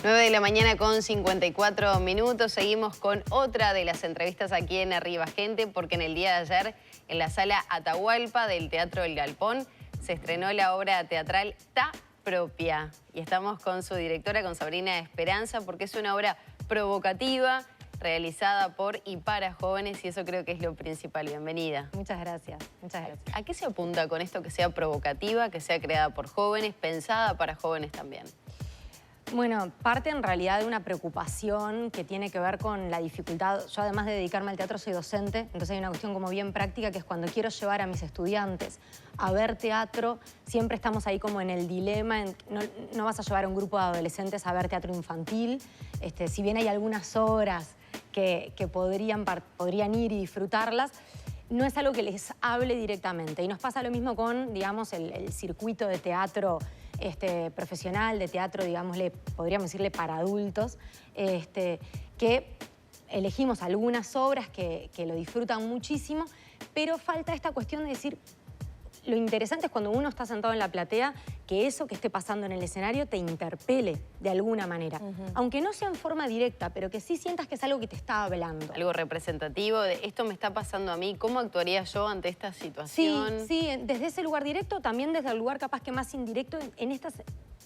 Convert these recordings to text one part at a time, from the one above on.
9 de la mañana con 54 minutos. Seguimos con otra de las entrevistas aquí en Arriba Gente, porque en el día de ayer, en la sala Atahualpa del Teatro El Galpón, se estrenó la obra teatral Ta Propia. Y estamos con su directora, con Sabrina Esperanza, porque es una obra provocativa, realizada por y para jóvenes, y eso creo que es lo principal. Bienvenida. Muchas gracias, muchas gracias. ¿A qué se apunta con esto que sea provocativa, que sea creada por jóvenes, pensada para jóvenes también? Bueno, parte en realidad de una preocupación que tiene que ver con la dificultad. Yo, además de dedicarme al teatro, soy docente, entonces hay una cuestión como bien práctica, que es cuando quiero llevar a mis estudiantes a ver teatro, siempre estamos ahí como en el dilema. No vas a llevar a un grupo de adolescentes a ver teatro infantil, si bien hay algunas obras que podrían ir y disfrutarlas, no es algo que les hable directamente. Y nos pasa lo mismo con, digamos, el circuito de teatro profesional, de teatro, digámosle, podríamos decirle para adultos, que elegimos algunas obras que lo disfrutan muchísimo, pero falta esta cuestión de decir, lo interesante es cuando uno está sentado en la platea, que eso que esté pasando en el escenario te interpele de alguna manera. Aunque no sea en forma directa, pero que sí sientas que es algo que te está hablando. Algo representativo de esto me está pasando a mí, ¿cómo actuaría yo ante esta situación? Sí, desde ese lugar directo, también desde el lugar capaz que más indirecto, en esta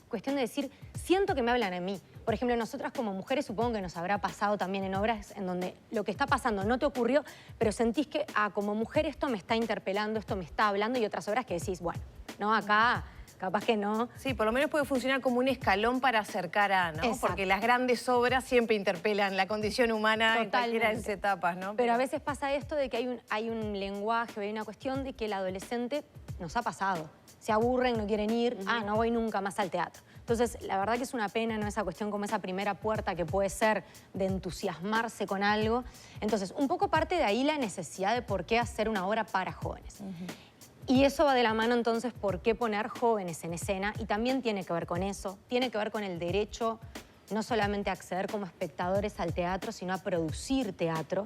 cuestión de decir, siento que me hablan a mí. Por ejemplo, nosotras como mujeres supongo que nos habrá pasado también en obras en donde lo que está pasando no te ocurrió, pero sentís que como mujer esto me está interpelando, esto me está hablando, y otras obras que decís, bueno, no, acá capaz que no. Sí, por lo menos puede funcionar como un escalón para acercar a, ¿no? Exacto. Porque las grandes obras siempre interpelan la condición humana. Totalmente. En cualquiera de las etapas, ¿no? Pero a veces pasa esto de que hay un lenguaje, hay una cuestión de que el adolescente nos ha pasado. Se aburren, no quieren ir, no voy nunca más al teatro. Entonces, la verdad que es una pena, ¿no? Esa cuestión como esa primera puerta que puede ser de entusiasmarse con algo. Entonces, un poco parte de ahí la necesidad de por qué hacer una obra para jóvenes. Y eso va de la mano entonces por qué poner jóvenes en escena, y también tiene que ver con eso, tiene que ver con el derecho no solamente a acceder como espectadores al teatro, sino a producir teatro.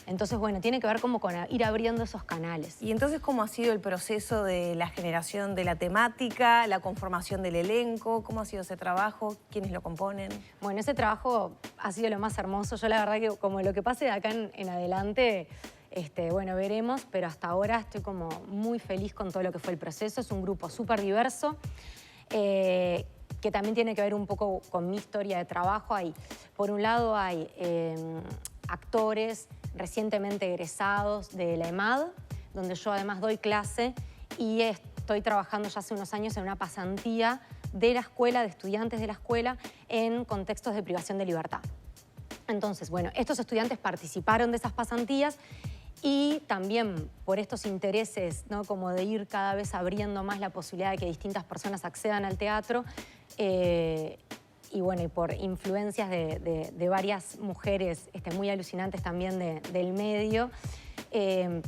Entonces, bueno, tiene que ver como con ir abriendo esos canales. Y entonces, ¿cómo ha sido el proceso de la generación de la temática, la conformación del elenco? ¿Cómo ha sido ese trabajo? ¿Quiénes lo componen? Bueno, ese trabajo ha sido lo más hermoso. Yo la verdad que como lo que pase de acá en adelante, bueno, veremos, pero hasta ahora estoy como muy feliz con todo lo que fue el proceso. Es un grupo súper diverso, que también tiene que ver un poco con mi historia de trabajo. Por un lado hay actores recientemente egresados de la EMAD, donde yo además doy clase, y estoy trabajando ya hace unos años en una pasantía de la escuela, de estudiantes de la escuela, en contextos de privación de libertad. Entonces, bueno, estos estudiantes participaron de esas pasantías, y también por estos intereses, ¿no? Como de ir cada vez abriendo más la posibilidad de que distintas personas accedan al teatro, y bueno, y por influencias de varias mujeres muy alucinantes también del medio,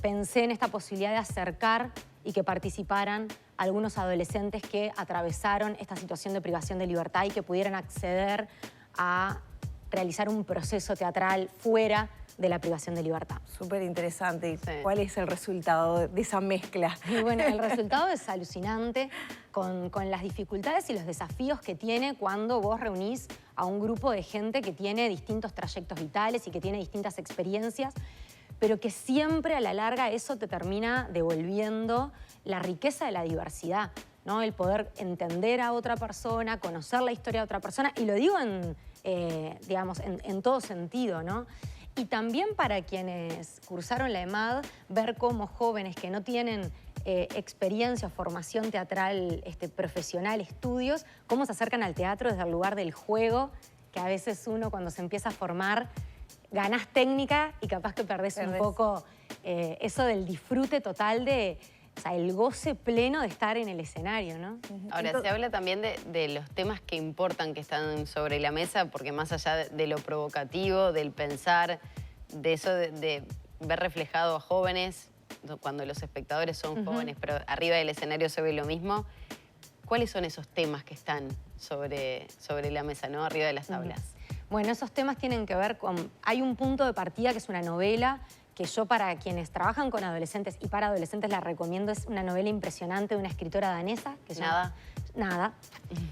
pensé en esta posibilidad de acercar y que participaran algunos adolescentes que atravesaron esta situación de privación de libertad y que pudieran acceder a realizar un proceso teatral fuera de la privación de libertad. Súper interesante. Sí. ¿Cuál es el resultado de esa mezcla? Y bueno, el resultado es alucinante con las dificultades y los desafíos que tiene cuando vos reunís a un grupo de gente que tiene distintos trayectos vitales y que tiene distintas experiencias, pero que siempre a la larga eso te termina devolviendo la riqueza de la diversidad, ¿no? El poder entender a otra persona, conocer la historia de otra persona, y lo digo digamos, en todo sentido, ¿no? Y también para quienes cursaron la EMAD, ver cómo jóvenes que no tienen experiencia o formación teatral profesional, estudios, cómo se acercan al teatro desde el lugar del juego, que a veces uno cuando se empieza a formar ganás técnica y capaz que perdés un poco eso del disfrute total o sea, el goce pleno de estar en el escenario, ¿no? Ahora, se habla también de los temas que importan, que están sobre la mesa, porque más allá de lo provocativo, del pensar, de eso de ver reflejado a jóvenes, cuando los espectadores son jóvenes, pero arriba del escenario se ve lo mismo, ¿cuáles son esos temas que están sobre la mesa, ¿no? Arriba de las tablas? Bueno, esos temas tienen que ver con... Hay un punto de partida que es una novela que yo, para quienes trabajan con adolescentes y para adolescentes, la recomiendo. Es una novela impresionante de una escritora danesa que se llama Nada,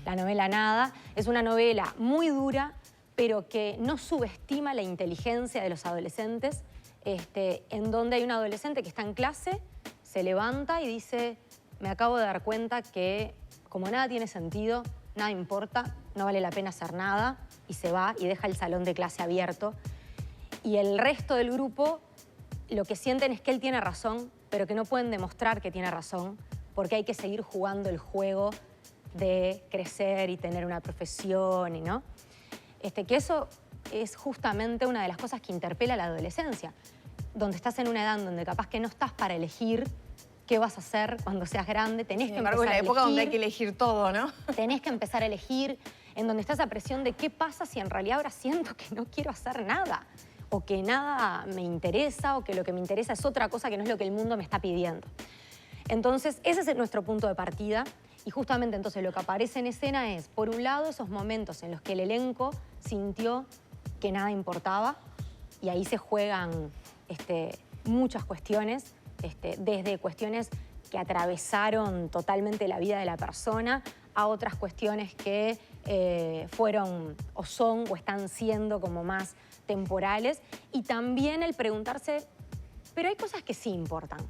la novela Nada. Es una novela muy dura, pero que no subestima la inteligencia de los adolescentes, en donde hay un adolescente que está en clase, se levanta y dice, me acabo de dar cuenta que como nada tiene sentido, nada importa, no vale la pena hacer nada, y se va y deja el salón de clase abierto. Y el resto del grupo lo que sienten es que él tiene razón, pero que no pueden demostrar que tiene razón, porque hay que seguir jugando el juego de crecer y tener una profesión, ¿no? Que eso es justamente una de las cosas que interpela a la adolescencia, donde estás en una edad donde capaz que no estás para elegir qué vas a hacer cuando seas grande, tenés que empezar a elegir. Es la época donde hay que elegir todo, ¿no? Tenés que empezar a elegir, en donde está esa presión de qué pasa si en realidad ahora siento que no quiero hacer nada, o que nada me interesa, o que lo que me interesa es otra cosa que no es lo que el mundo me está pidiendo. Entonces, ese es nuestro punto de partida. Y justamente entonces lo que aparece en escena es, por un lado, esos momentos en los que el elenco sintió que nada importaba, y ahí se juegan muchas cuestiones, desde cuestiones que atravesaron totalmente la vida de la persona a otras cuestiones que fueron o son o están siendo como más temporales, y también el preguntarse, pero hay cosas que sí importan.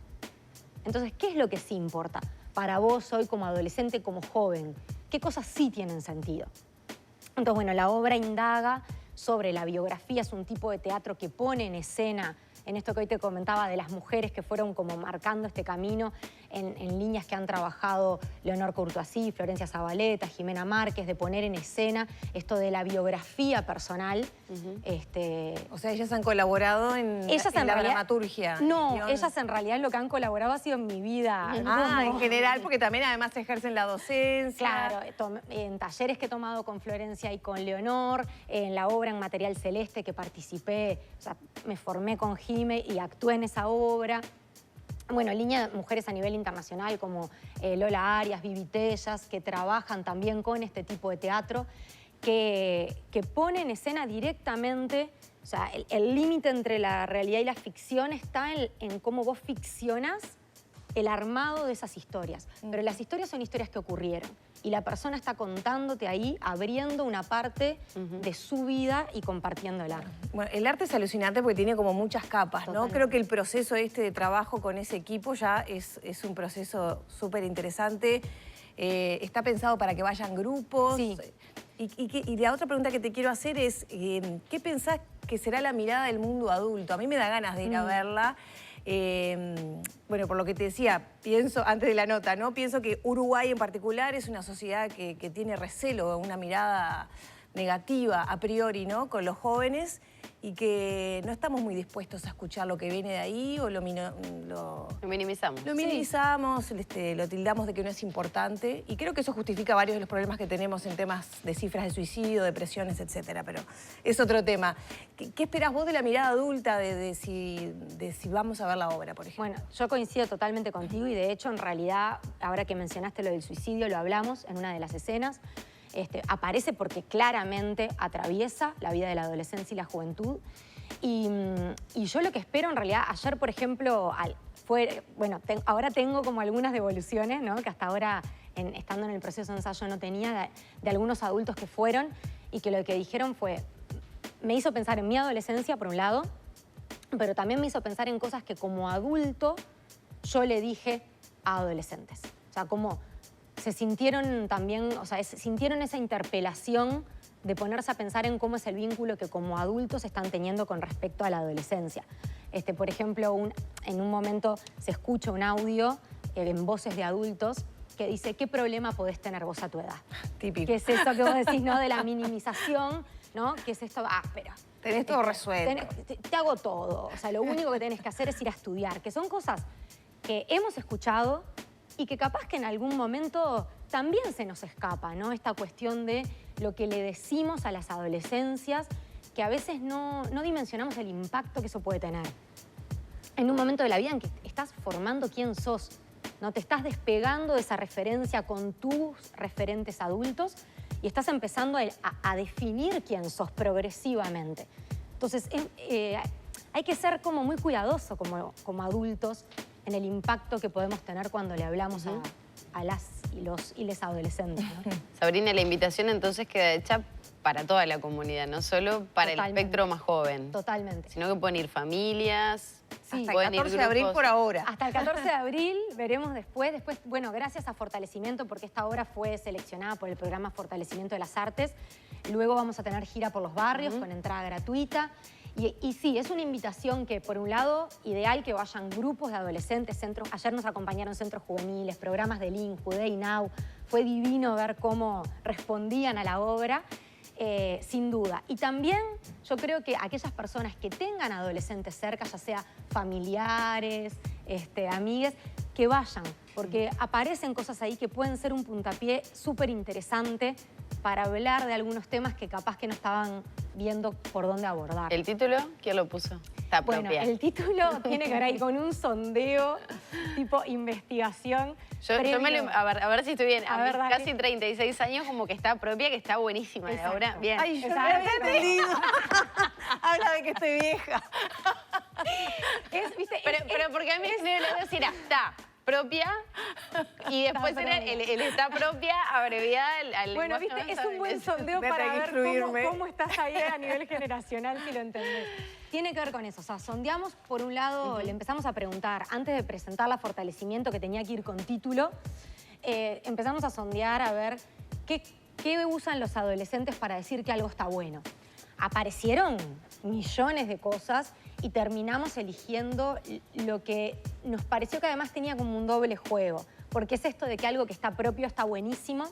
Entonces, ¿qué es lo que sí importa para vos hoy como adolescente, como joven? ¿Qué cosas sí tienen sentido? Entonces, bueno, la obra indaga sobre la biografía, es un tipo de teatro que pone en escena, en esto que hoy te comentaba de las mujeres que fueron como marcando este camino en líneas que han trabajado Leonor Courtoisí, Florencia Zavaleta, Jimena Márquez, de poner en escena esto de la biografía personal. O sea, ellas han colaborado en la dramaturgia. No, ellas en realidad lo que han colaborado ha sido en mi vida. En general, porque también además ejercen la docencia. Claro, en talleres que he tomado con Florencia y con Leonor, en la obra en Material Celeste que participé, o sea, me formé con Jime y actué en esa obra. Bueno, línea de mujeres a nivel internacional como Lola Arias, Vivi Tellas, que trabajan también con este tipo de teatro, que pone en escena directamente, o sea, el límite entre la realidad y la ficción está en cómo vos ficcionás el armado de esas historias. Pero las historias son historias que ocurrieron. Y la persona está contándote ahí, abriendo una parte de su vida y compartiéndola. Bueno, el arte es alucinante porque tiene como muchas capas, ¿no? Totalmente. Creo que el proceso de trabajo con ese equipo ya es un proceso súper interesante. Está pensado para que vayan grupos. Sí. Y la otra pregunta que te quiero hacer es, ¿qué pensás que será la mirada del mundo adulto? A mí me da ganas de ir a verla. Bueno, por lo que te decía, pienso antes de la nota, ¿no? Pienso que Uruguay en particular es una sociedad que tiene recelo, una mirada negativa a priori, ¿no? Con los jóvenes, y que no estamos muy dispuestos a escuchar lo que viene de ahí o lo minimizamos. Lo minimizamos, lo tildamos de que no es importante, y creo que eso justifica varios de los problemas que tenemos en temas de cifras de suicidio, depresiones, etcétera, pero es otro tema. ¿Qué esperás vos de la mirada adulta de si vamos a ver la obra, por ejemplo? Bueno, yo coincido totalmente contigo, y de hecho, en realidad, ahora que mencionaste lo del suicidio, lo hablamos en una de las escenas. Aparece porque claramente atraviesa la vida de la adolescencia y la juventud. Y yo lo que espero, en realidad, ayer, por ejemplo, ahora tengo como algunas devoluciones, ¿no? Que hasta ahora, estando en el proceso de ensayo, no tenía, de algunos adultos que fueron, y que lo que dijeron fue, me hizo pensar en mi adolescencia, por un lado, pero también me hizo pensar en cosas que como adulto yo le dije a adolescentes. O sea, como se sintieron también, o sea, sintieron esa interpelación de ponerse a pensar en cómo es el vínculo que como adultos están teniendo con respecto a la adolescencia. Por ejemplo, en un momento se escucha un audio en voces de adultos que dice, ¿qué problema podés tener vos a tu edad? Típico. ¿Qué es esto que vos decís, no? De la minimización, ¿no? ¿Qué es esto? Pero tenés todo resuelto. Te hago todo. O sea, lo único que tenés que hacer es ir a estudiar, que son cosas que hemos escuchado y que capaz que en algún momento también se nos escapa, ¿no? Esta cuestión de lo que le decimos a las adolescencias, que a veces no dimensionamos el impacto que eso puede tener. En un momento de la vida en que estás formando quién sos, ¿no? Te estás despegando de esa referencia con tus referentes adultos y estás empezando a definir quién sos progresivamente. Entonces, hay que ser como muy cuidadoso como adultos en el impacto que podemos tener cuando le hablamos a las y les adolescentes, ¿no? Sabrina, la invitación entonces queda hecha para toda la comunidad, no solo para Totalmente. el espectro más joven. Totalmente. Sino que pueden ir familias, Sí. Hasta el pueden 14 ir de abril grupos. por ahora. Hasta el 14 de abril veremos después. Después, bueno, gracias a Fortalecimiento, porque esta obra fue seleccionada por el programa Fortalecimiento de las Artes. Luego vamos a tener gira por los barrios con entrada gratuita. Y sí, es una invitación que, por un lado, ideal que vayan grupos de adolescentes, centros. Ayer nos acompañaron centros juveniles, programas de Link, Juday Now. Fue divino ver cómo respondían a la obra. Sin duda. Y también yo creo que aquellas personas que tengan adolescentes cerca, ya sea familiares, amigues, que vayan, porque aparecen cosas ahí que pueden ser un puntapié súper interesante para hablar de algunos temas que capaz que no estaban viendo por dónde abordar. ¿El título? ¿Quién lo puso? Está Bueno, propia. el título tiene que ver ahí con un sondeo, tipo investigación. Yo me previo. lo, a ver si estoy bien. A A mí, ver, dale. casi 36 años, como que está propia, que está buenísima la Exacto. obra. Bien. Ay, yo no Exacto. había entendido. Habla de que estoy vieja. ¿Viste? Pero porque a mí me lo decir, está propia y después era el está propia abreviada al Bueno, lenguaje viste, más es un buen sondeo Voy a para tener que ver instruirme. cómo estás ahí a nivel generacional, si lo entendés. Tiene que ver con eso, o sea, sondeamos, por un lado, le empezamos a preguntar, antes de presentar la Fortalecimiento, que tenía que ir con título, empezamos a sondear a ver qué usan los adolescentes para decir que algo está bueno. Aparecieron millones de cosas y terminamos eligiendo lo que nos pareció que además tenía como un doble juego, porque es esto de que algo que está propio está buenísimo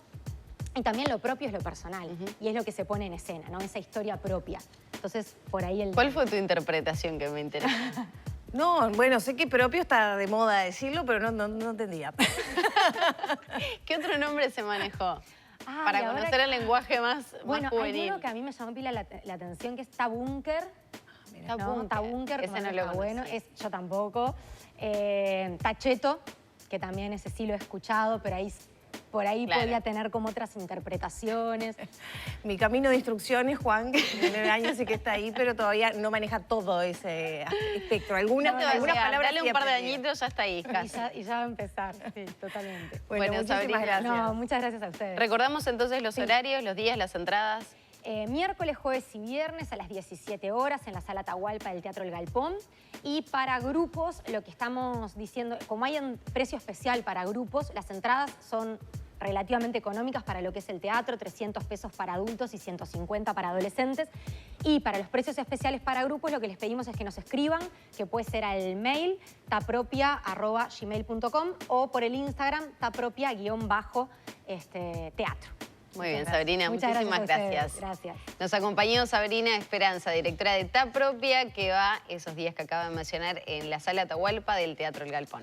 y también lo propio es lo personal y es lo que se pone en escena, ¿no? Esa historia propia. Entonces, por ahí el... ¿Cuál fue tu interpretación que me interesa? No, bueno, sé que propio está de moda decirlo, pero no entendía. ¿Qué otro nombre se manejó? Ay, Para ahora conocer el lenguaje más Bueno, hay juvenil. uno que a mí me llamó pila la atención, que es Tabunker. Mira, ¿No? Tabunker, ese como no está lo bueno. conocí. Yo tampoco. Tacheto, que también ese sí lo he escuchado, pero por ahí Claro. podía tener como otras interpretaciones. Mi camino de instrucciones, Juan, que tiene 9 años y que está ahí, pero todavía no maneja todo ese espectro. Algunas No te va a llegar. palabras Dale sí un par de aprendí. añitos, ya está ahí, casi. Y ya va a empezar, sí, totalmente. Bueno, muchísimas Sabrina, gracias. No, muchas gracias a ustedes. Recordamos entonces los horarios, los días, las entradas. Miércoles, jueves y viernes a las 17 horas en la Sala Atahualpa del Teatro El Galpón. Y para grupos, lo que estamos diciendo, como hay un precio especial para grupos, las entradas son relativamente económicas para lo que es el teatro, 300 pesos para adultos y 150 para adolescentes. Y para los precios especiales para grupos, lo que les pedimos es que nos escriban, que puede ser al mail tapropia@gmail.com o por el Instagram tapropia_teatro. Muy bien, Sabrina, Muchas muchísimas gracias a ustedes. gracias. Gracias. Nos acompañó Sabrina Esperanza, directora de Ta Propia, que va esos días que acaba de mencionar en la Sala Atahualpa del Teatro El Galpón.